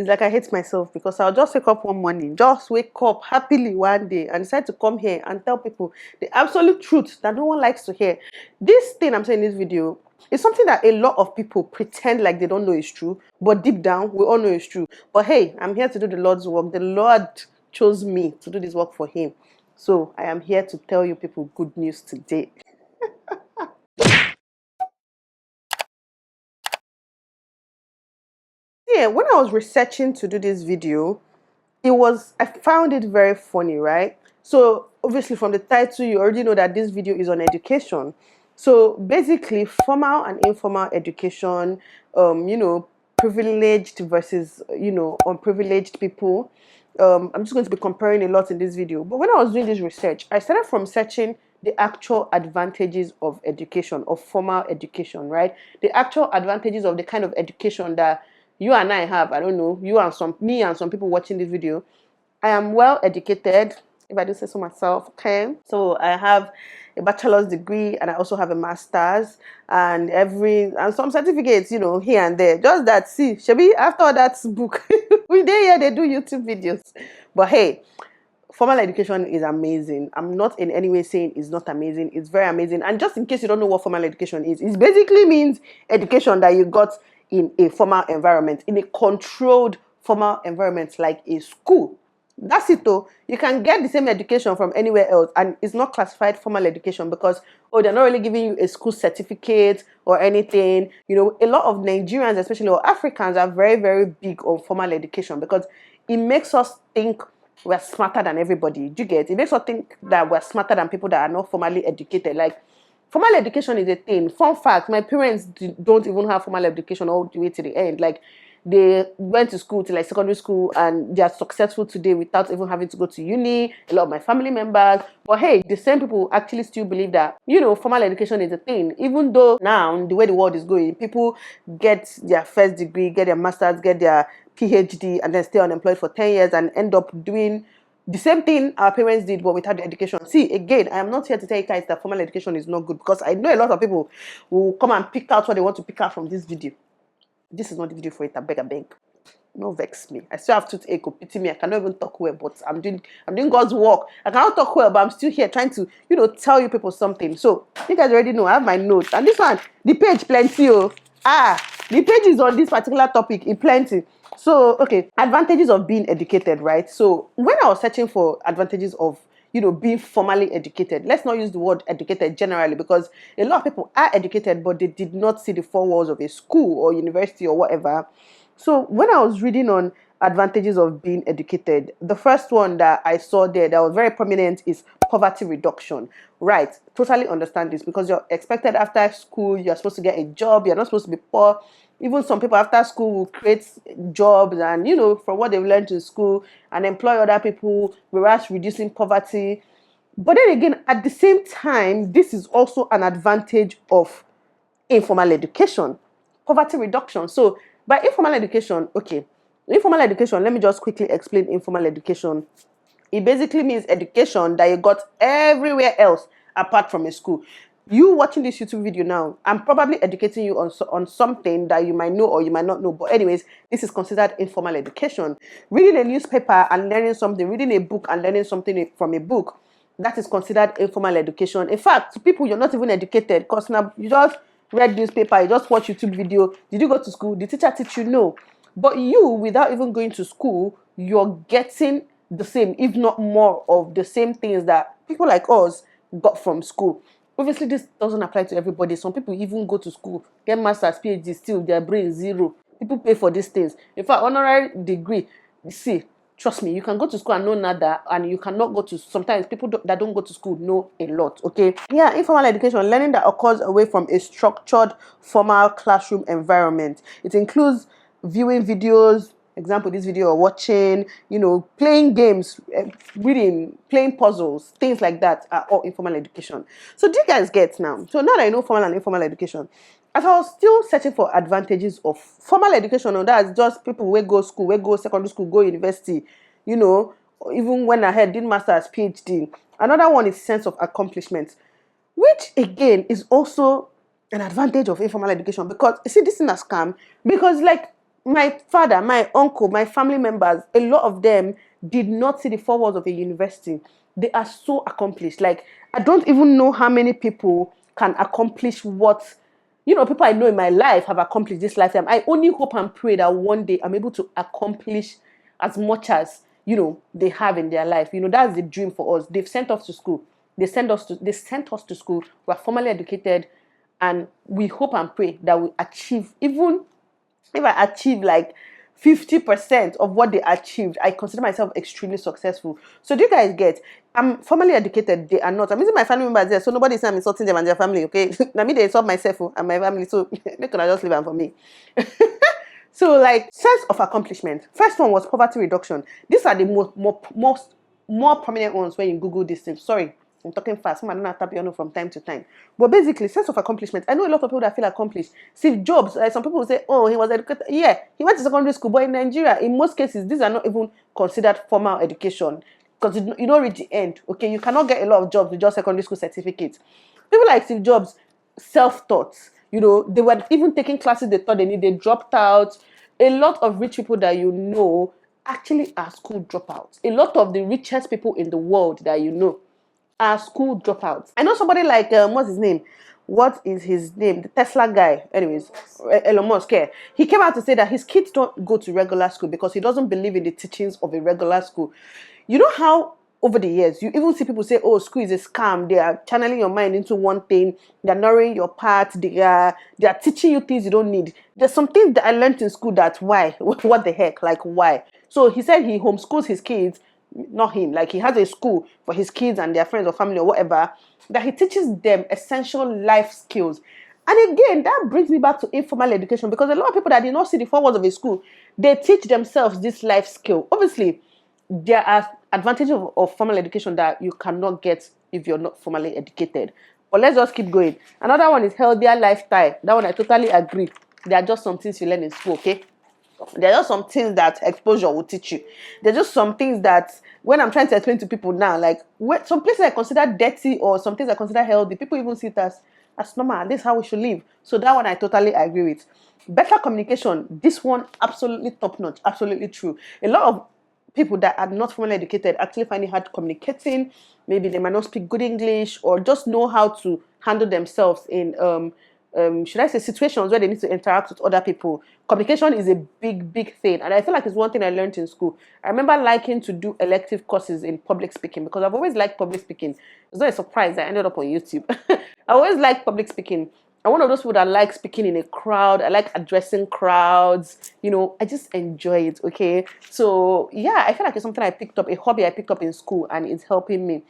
it's like I hate myself because I'll just wake up one morning, just wake up happily one day and decide to come here and tell people the absolute truth that no one likes to hear. This thing I'm saying in this video is something that a lot of people pretend like they don't know is true, but deep down, we all know it's true. But hey, I'm here to do the Lord's work. The Lord chose me to do this work for him. So I am here to tell you people good news today. Yeah, when I was researching to do this video, I found it very funny, right? So obviously from the title, you already know that this video is on education. So basically, formal and informal education, privileged versus, unprivileged people. I'm just going to be comparing a lot in this video. But when I was doing this research, I started from searching the actual advantages of education, of formal education, right? The actual advantages of the kind of education that you and I have. I don't know, me and some people watching this video. I am well educated, if I do say so myself. Okay, so I have a bachelor's degree and I also have a master's and some certificates, here and there. Just that, see, Shabi, after all that book, we day here they do YouTube videos. But hey, formal education is amazing. I'm not in any way saying it's not amazing. It's very amazing. And just in case you don't know what formal education is, it basically means education that you got in a formal environment, in a controlled formal environment like a school. That's it though. You can get the same education from anywhere else and it's not classified formal education because, oh, they're not really giving you a school certificate or anything. A lot of Nigerians, especially, or Africans, are very, very big on formal education because it makes us think we're smarter than everybody. Do you get? It makes us think that we're smarter than people that are not formally educated. Like, formal education is a thing. Fun fact, my parents don't even have formal education all the way to the end. Like, they went to school to like secondary school and they are successful today without even having to go to uni. A lot of my family members. But hey, the same people actually still believe that, formal education is a thing. Even though now, the way the world is going, people get their first degree, get their master's, get their PhD, and then stay unemployed for 10 years and end up doing the same thing our parents did, but without the education. See, again, I am not here to tell you guys that formal education is not good because I know a lot of people will come and pick out what they want to pick out from this video. This is not the video for it. I beg. No vex me. I still have toothache. Pity me. I cannot even talk well, but I'm doing God's work. I cannot talk well, but I'm still here trying to, tell you people something. So you guys already know I have my notes. And this one, the page plenty. The page is on this particular topic. It plenty. So okay, advantages of being educated, right? So when I was searching for advantages of being formally educated. Let's not use the word educated generally because a lot of people are educated, but they did not see the four walls of a school or university or whatever. So when I was reading on advantages of being educated, the first one that I saw there that was very prominent is poverty reduction. Right, totally understand this because you're expected after school, you're supposed to get a job, you're not supposed to be poor. Even some people after school will create jobs and, from what they've learned in school and employ other people, whereas reducing poverty. But then again, at the same time, this is also an advantage of informal education, poverty reduction. So by informal education, let me just quickly explain informal education. It basically means education that you got everywhere else apart from a school. You watching this YouTube video now, I'm probably educating you on something that you might know or you might not know. But anyways, this is considered informal education. Reading a newspaper and learning something, reading a book and learning something from a book, that is considered informal education. In fact, to people, you're not even educated because now you just read newspaper, you just watch YouTube video. Did you go to school? The teacher teach you? No. But you, without even going to school, you're getting the same, if not more, of the same things that people like us got from school. Obviously, this doesn't apply to everybody. Some people even go to school, get master's, PhD, still their brain zero. People pay for these things. In fact, honorary degree, see, trust me, you can go to school and know nada, and you cannot go to, sometimes people that don't go to school know a lot, okay? Yeah, informal education, learning that occurs away from a structured, formal classroom environment. It includes viewing videos, example, this video or watching, playing games, reading, playing puzzles, things like that are all informal education. So do you guys get now? So now that I know formal and informal education, as I was still searching for advantages of formal education, and that's just people who go school, who go secondary school, go university, even when I had did master's, PhD. Another one is sense of accomplishment, which again is also an advantage of informal education because you see this in a scam because like My father, my uncle, my family members, a lot of them did not see the four walls of a university. They are so accomplished. Like, I don't even know how many people can accomplish what, people I know in my life have accomplished this lifetime. I only hope and pray that one day I'm able to accomplish as much as, they have in their life. That's the dream for us. They've sent us to school. They sent us to school. We're formally educated, and we hope and pray that we achieve, even if I achieve like 50% of what they achieved, I consider myself extremely successful. So do you guys get? I'm formally educated. They are not. I'm using my family members there, so nobody say I'm insulting them and their family. Okay, I mean they insult myself and my family, so they can just leave them for me. So, like, sense of accomplishment. First one was poverty reduction. These are the more prominent ones when you Google these things. Sorry, I'm talking fast. I'm not tapping from time to time. But basically, sense of accomplishment. I know a lot of people that feel accomplished. Steve Jobs, some people will say, oh, he was educated. Yeah, he went to secondary school, but in Nigeria, in most cases, these are not even considered formal education because you don't reach the end. Okay, you cannot get a lot of jobs with just secondary school certificates. People like Steve Jobs, self-taught. They were even taking classes they thought they needed, they dropped out. A lot of rich people that actually are school dropouts. A lot of the richest people in the world that are school dropouts. I know somebody like, what's his name? What is his name? The Tesla guy. Anyways, Elon Musk. Yeah. He came out to say that his kids don't go to regular school because he doesn't believe in the teachings of a regular school. You know how over the years, you even see people say, oh, school is a scam. They are channeling your mind into one thing. They're narrowing your path. They are teaching you things you don't need. There's some things that I learned in school that why? What the heck? Like, why? So he said he homeschools his kids, not him. Like, he has a school for his kids and their friends or family or whatever, that he teaches them essential life skills. And again, that brings me back to informal education, because a lot of people that did not see the four walls of a school, they teach themselves this life skill. Obviously, there are advantages of formal education that you cannot get if you're not formally educated. But let's just keep going. Another one is healthier lifestyle. That one I totally agree. There are just some things you learn in school, okay? There are just some things that exposure will teach you. There are just some things that when I'm trying to explain to people now, like some places I consider dirty or some things I consider healthy, people even see it as normal. This is how we should live. So that one I totally agree with. Better communication. This one absolutely top notch. Absolutely true. A lot of people that are not formally educated actually find it hard communicating. Maybe they might not speak good English or just know how to handle themselves in should I say situations where they need to interact with other people. Communication is a big thing, and I feel like it's one thing I learned in school. I remember liking to do elective courses in public speaking because I've always liked public speaking. It's not a surprise that I ended up on YouTube. I always liked public speaking. I'm one of those people that like speaking in a crowd. I like addressing crowds. I just enjoy it. Okay. So yeah, I feel like it's something I picked up, a hobby I picked up in school, and it's helping me.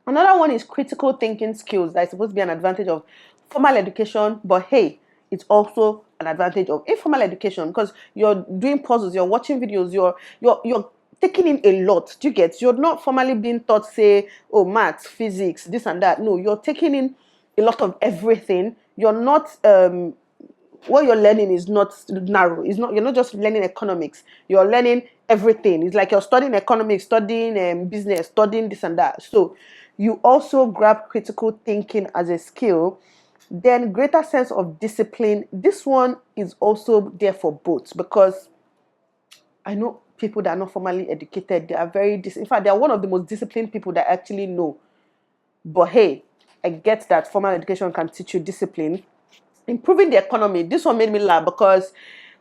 Another one is critical thinking skills. That's supposed to be an advantage of formal education, but hey, it's also an advantage of informal education because you're doing puzzles, you're watching videos, you're taking in a lot. Do you get? You're not formally being taught, say, oh, maths, physics, this and that. No, you're taking in a lot of everything. You're not what you're learning is not narrow. You're not just learning economics. You're learning everything. It's like you're studying economics, studying business, studying this and that. So you also grab critical thinking as a skill. Then greater sense of discipline. This one is also there for both because I know people that are not formally educated. They are in fact, they are one of the most disciplined people that I actually know. But hey, I get that formal education can teach you discipline. Improving the economy. This one made me laugh because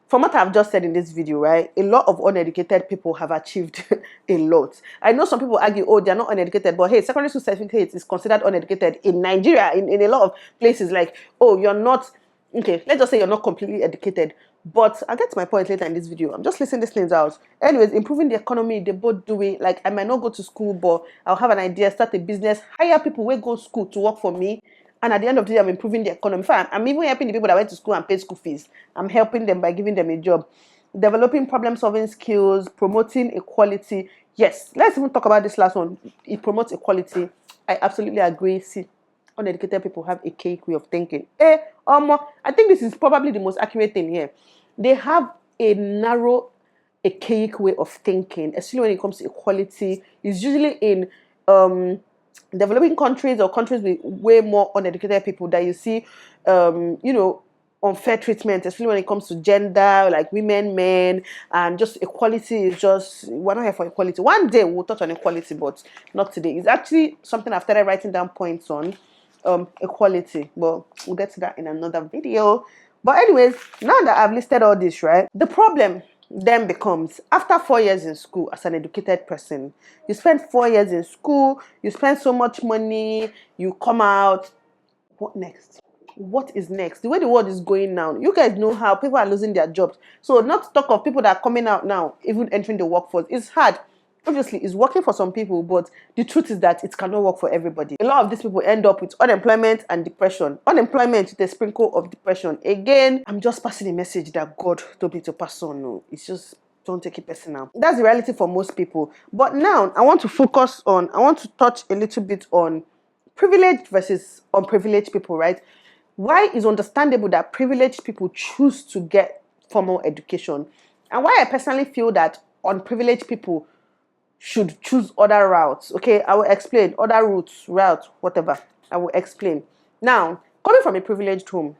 from what I've just said in this video, right, a lot of uneducated people have achieved a lot. I know some people argue, oh, they're not uneducated, but hey, secondary school certificate is considered uneducated in Nigeria, in a lot of places. Like, oh, you're not, okay, let's just say you're not completely educated. But I'll get to my point later in this video. I'm just listing these things out. Anyways, improving the economy, they both do it. Like, I might not go to school, but I'll have an idea, start a business, hire people who go to school to work for me. And at the end of the day, I'm improving the economy. In fact, I'm even helping the people that went to school and paid school fees. I'm helping them by giving them a job. Developing problem-solving skills, promoting equality. Yes, let's even talk about this last one. It promotes equality. I absolutely agree. See, uneducated people have a cake way of thinking. I think this is probably the most accurate thing here. They have a narrow, archaic way of thinking, especially when it comes to equality. It's usually in developing countries or countries with way more uneducated people that you see, unfair treatment, especially when it comes to gender, like women, men, and just equality is just, we're not here for equality. One day we'll touch on equality, but not today. It's actually something I've started writing down points on, equality, but we'll get to that in another video. But anyways, now that I've listed all this, right, the problem then becomes, after 4 years in school as an educated person, you spend 4 years in school, you spend so much money, you come out, what next? What is next? The way the world is going now, you guys know how people are losing their jobs. So not to talk of people that are coming out now, even entering the workforce, it's hard. Obviously, it's working for some people, but the truth is that it cannot work for everybody. A lot of these people end up with unemployment and depression. Unemployment with a sprinkle of depression. Again, I'm just passing a message that God told me to pass on. No, it's just, don't take it personal. That's the reality for most people. But now, I want to touch a little bit on privileged versus unprivileged people, right? Why is understandable that privileged people choose to get formal education, and why I personally feel that unprivileged people should choose other routes. Okay, I will explain. Other routes, whatever. I will explain. Now, coming from a privileged home,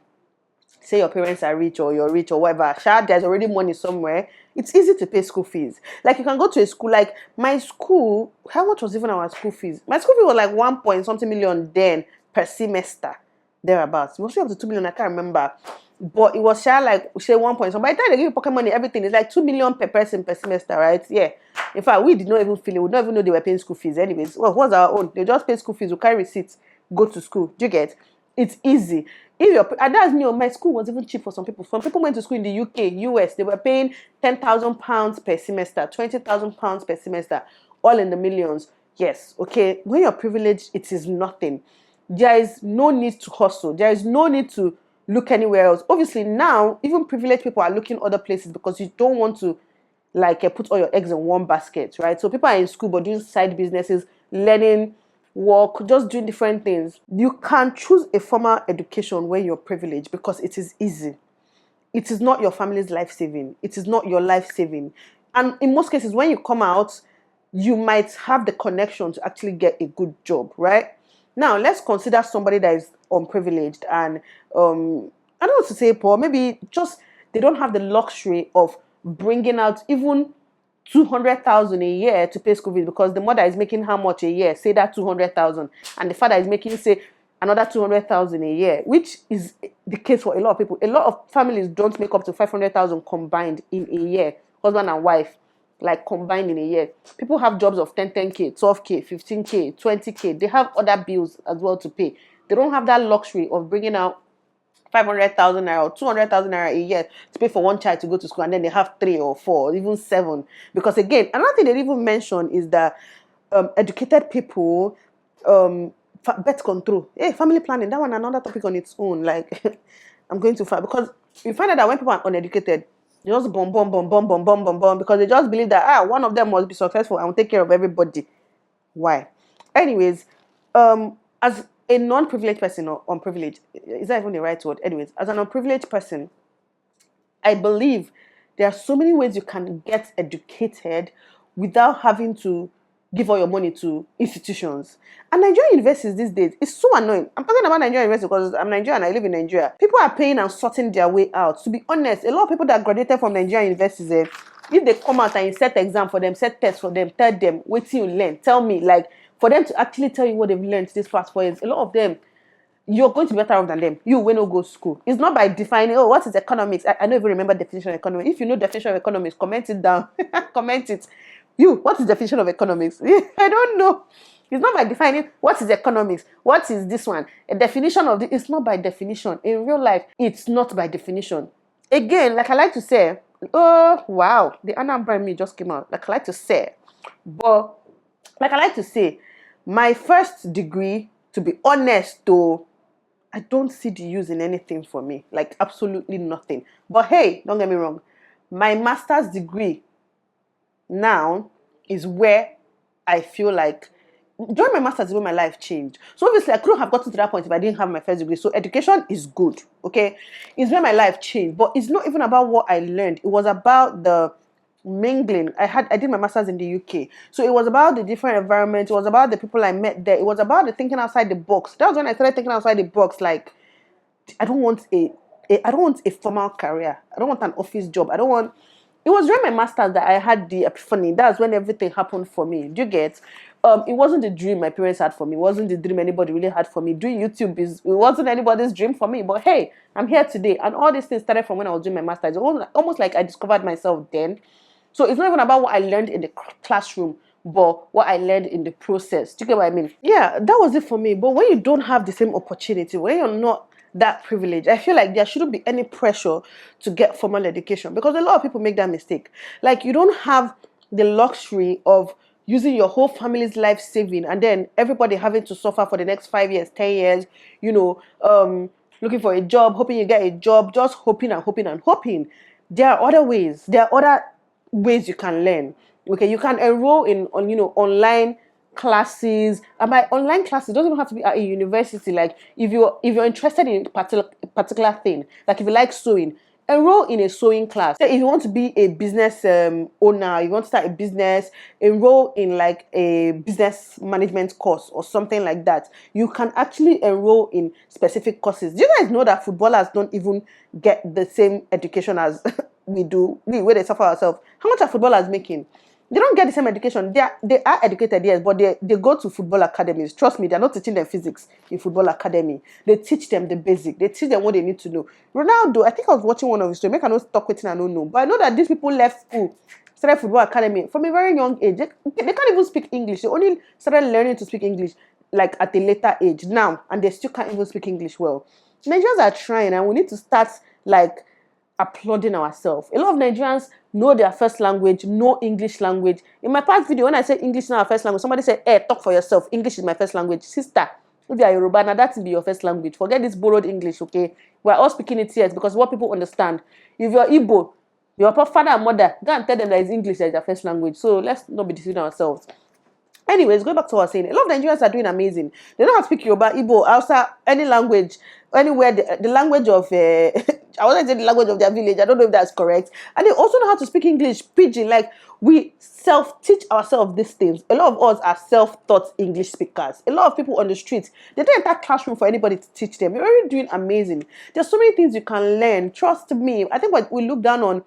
say your parents are rich or you're rich or whatever, there's already money somewhere, it's easy to pay school fees. Like, you can go to a school, like my school, how much was even our school fees? My school fee was like 1 point something million then per semester, thereabouts. It was up to 2 million, I can't remember. But it was like, say 1 point. So by the time they give you pocket money, everything is like 2 million per person per semester, right? Yeah. In fact, we did not even feel it. We don't even know they were paying school fees. Anyways, well, what's our own? They just pay school fees. We carry receipts, go to school. Do you get? It's easy. And that's me. My school was even cheap for some people. Some people went to school in the UK, US. They were paying £10,000 per semester, £20,000 per semester, all in the millions. Yes, okay. When you're privileged, it is nothing. There is no need to hustle. There is no need to look anywhere else. Obviously, now even privileged people are looking other places because you don't want to put all your eggs in one basket, right? So people are in school but doing side businesses, learning, work, just doing different things. You can choose a formal education when you're privileged because it is easy. It is not your family's life saving. It is not your life saving. And in most cases, when you come out, you might have the connection to actually get a good job, right? Now, let's consider somebody that is unprivileged and I don't want to say poor, maybe just they don't have the luxury of bringing out even 200,000 a year to pay school fees, because the mother is making how much a year? Say that 200,000, and the father is making, say, another 200,000 a year, which is the case for a lot of people. A lot of families don't make up to 500,000 combined in a year, husband and wife, like combined in a year. People have jobs of 10K, 12K, 15K, 20K. They have other bills as well to pay. They don't have that luxury of bringing out 500,000 naira or 200,000 naira a year to pay for one child to go to school, and then they have 3 or 4 or even 7. Because again, another thing they even mention is that educated people, birth control, family planning, that one another topic on its own. Like, I'm going too far, because you find out that when people are uneducated, they just bomb, because they just believe that one of them must be successful and will take care of everybody. Why? Anyways, as a non-privileged person, or unprivileged, is that even the right word? Anyways, as an unprivileged person, I believe there are so many ways you can get educated without having to give all your money to institutions. And Nigerian universities these days is so annoying. I'm talking about Nigerian university because I'm Nigerian, I live in Nigeria. People are paying and sorting their way out. To be honest, a lot of people that graduated from Nigerian universities, if they come out and you set exam for them, set tests for them, tell them what you learn, tell me, like, for them to actually tell you what they've learned this past 4 years, a lot of them, you're going to be better off than them. You will not go to school. It's not by defining, what is economics? I don't even remember definition of economics. If you know definition of economics, comment it down. Comment it. What is definition of economics? I don't know. It's not by defining what is economics. What is this one? A definition of it's not by definition. In real life, it's not by definition. Again, like I like to say, oh wow, the Anambra me just came out. Like I like to say, but like I like to say, my first degree, to be honest though, I don't see the use in anything for me. Like absolutely nothing. But hey, don't get me wrong. My master's degree now is where I feel like during my master's is when my life changed. So obviously I couldn't have gotten to that point if I didn't have my first degree. So education is good, okay? It's where my life changed. But it's not even about what I learned. It was about the mingling. I did my master's in the UK. So it was about the different environment. It was about the people I met there. It was about the thinking outside the box. That was when I started thinking outside the box. Like, I don't want a I don't want a formal career. I don't want an office job. I don't want. It was during my masters that I had the epiphany. That's when everything happened for me. Do you get? It wasn't the dream my parents had for me. It wasn't the dream anybody really had for me. Doing YouTube it wasn't anybody's dream for me. But hey, I'm here today, and all these things started from when I was doing my masters. It was almost like I discovered myself then. So it's not even about what I learned in the classroom, but what I learned in the process. Do you get what I mean? Yeah, that was it for me. But when you don't have the same opportunity, when you're not that privilege, I feel like there shouldn't be any pressure to get formal education, because a lot of people make that mistake. Like, you don't have the luxury of using your whole family's life saving and then everybody having to suffer for the next 5 years, 10 years, looking for a job, hoping you get a job, just hoping and hoping and hoping. There are other ways. There are other ways you can learn. Okay, you can enroll in online classes. And by online classes, it doesn't even have to be at a university. Like, if you're interested in a particular thing, like if you like sewing, enroll in a sewing class. Say if you want to be a business owner, you want to start a business, enroll in like a business management course or something like that. You can actually enroll in specific courses. Do you guys know that footballers don't even get the same education as we do? Where they suffer ourselves. How much are footballers making? They don't get the same education. They are educated, yes, but they go to football academies. Trust me, they're not teaching them physics in football academy. They teach them the basic. They teach them what they need to know. Ronaldo, I think I was watching one of his stories. Make I not talk with him, I don't know. But I know that these people left school, started football academy from a very young age. They can't even speak English. They only started learning to speak English like at a later age now, and they still can't even speak English well. Nigerians are trying, and we need to start like applauding ourselves. A lot of Nigerians know their first language, know English language. In my past video, when I say English is not our first language, somebody said, "Hey, talk for yourself. English is my first language." Sister, if you are Yoruba, now that will be your first language. Forget this borrowed English, okay? We're all speaking it here because what people understand. If you're Igbo, your father and mother, go and tell them that it's English that is their first language. So let's not be deceiving ourselves. Anyways, going back to what I was saying, a lot of Nigerians are doing amazing. They know how to speak Yoruba, Igbo, Hausa, any language, anywhere, the language of, I want to say the language of their village. I don't know if that's correct. And they also know how to speak English, pidgin. Like, we self-teach ourselves these things. A lot of us are self-taught English speakers. A lot of people on the streets, they don't enter classroom for anybody to teach them. You're already doing amazing. There's so many things you can learn. Trust me. I think what we look down on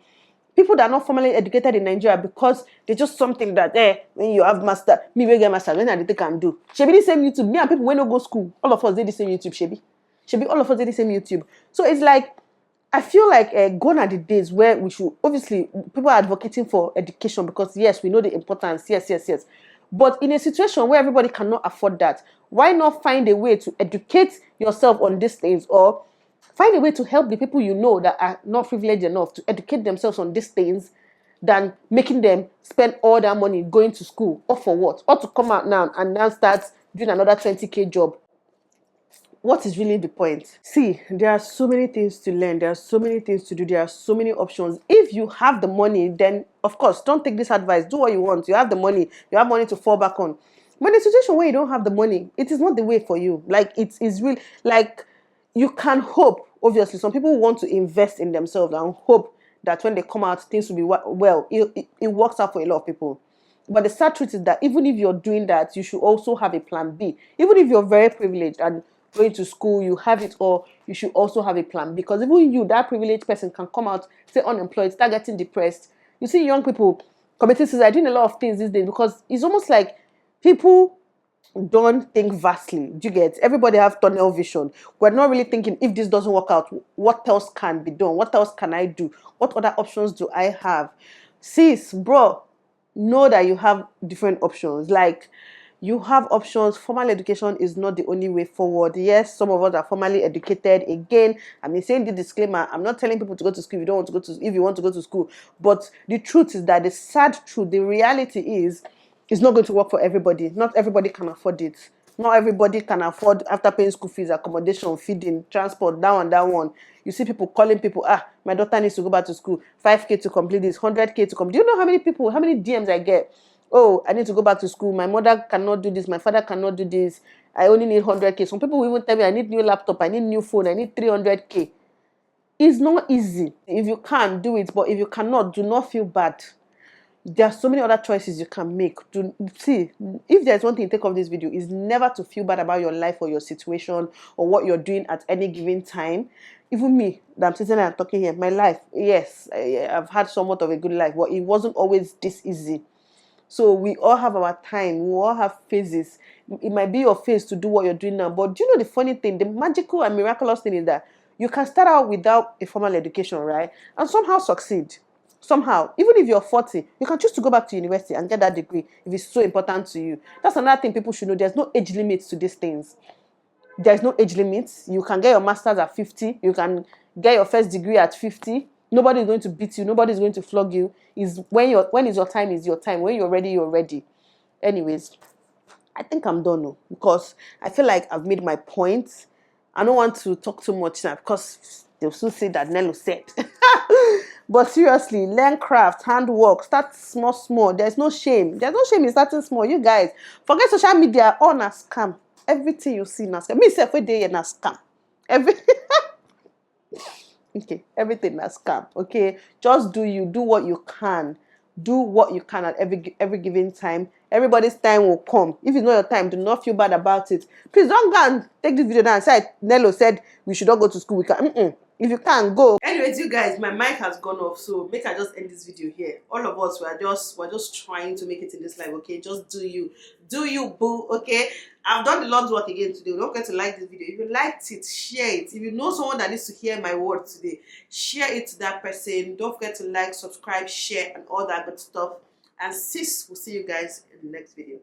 people that are not formally educated in Nigeria because they just something that when you have master, me will get master, when I can do. Shebi the same YouTube. Me and people when no go school, all of us did the same YouTube. Shebi all of us did the same YouTube. So it's like I feel like gone are the days where we should obviously people are advocating for education because yes, we know the importance. Yes. But in a situation where everybody cannot afford that, why not find a way to educate yourself on these things or find a way to help the people you know that are not privileged enough to educate themselves on these things than making them spend all that money going to school. Or for what? Or to come out now and now start doing another 20k job. What is really the point? See, there are so many things to learn. There are so many things to do. There are so many options. If you have the money, then of course, don't take this advice. Do what you want. You have the money. You have money to fall back on. But in a situation where you don't have the money, it is not the way for you. Like, it is real. Like, you can hope. Obviously, some people want to invest in themselves and hope that when they come out, things will be well. It works out for a lot of people. But the sad truth is that even if you're doing that, you should also have a plan B. Even if you're very privileged and going to school, you have it all, you should also have a plan. Because even you, that privileged person, can come out, stay unemployed, start getting depressed. You see young people committing suicide, doing a lot of things these days because it's almost like people don't think vastly. Do you get? Everybody have tunnel vision. We're not really thinking if this doesn't work out, what else can be done? What else can I do? What other options do I have? Sis, bro, know that you have different options. Like, you have options. Formal education is not the only way forward. Yes, some of us are formally educated. Again, I'm saying the disclaimer. I'm not telling people to go to school if you don't want to go to, if you want to go to school. But the truth is that the sad truth, the reality is, it's not going to work for everybody. Not everybody can afford it. Not everybody can afford, after paying school fees, accommodation, feeding, transport, that one. You see people calling people, my daughter needs to go back to school, 5k to complete this, 100k to complete. Do you know how many people, how many DMs I get? Oh, I need to go back to school. My mother cannot do this. My father cannot do this. I only need 100k. Some people will even tell me I need new laptop, I need new phone, I need 300k. It's not easy. If you can, do it. But if you cannot, do not feel bad. There are so many other choices you can make. To see, if there's one thing you take of this video, is never to feel bad about your life or your situation or what you're doing at any given time. Even me, that I'm sitting and talking here, my life, yes, I've had somewhat of a good life, but it wasn't always this easy. So we all have our time. We all have phases. It might be your phase to do what you're doing now. But do you know the funny thing? The magical and miraculous thing is that you can start out without a formal education, right? And somehow succeed. Somehow. Even if you're 40, you can choose to go back to university and get that degree if it's so important to you. That's another thing people should know. There's no age limits to these things. There's no age limits. You can get your master's at 50. You can get your first degree at 50. Nobody is going to beat you. Nobody is going to flog you. Is when is your time is your time. When you're ready, you're ready. Anyways, I think I'm done now because I feel like I've made my point. I don't want to talk too much now because they'll still say that Nelo said. But seriously, learn craft, handwork, start small, small. There's no shame. There's no shame in starting small. You guys, forget social media. All na scam. Everything you see na scam. Me self every day na scam. Every okay, everything na scam. Okay, just do you. Do what you can. Do what you can at every given time. Everybody's time will come. If it's not your time, do not feel bad about it. Please don't go and take this video down and say Nelo said we should not go to school. We can. If you can't go. Anyways, you guys, my mic has gone off, so make I just end this video here. All of us we're just trying to make it in this life, okay? Just do you, boo, okay? I've done the Lord's work again today. Don't forget to like this video. If you liked it, share it. If you know someone that needs to hear my word today, share it to that person. Don't forget to like, subscribe, share, and all that good stuff. And sis, we'll see you guys in the next video.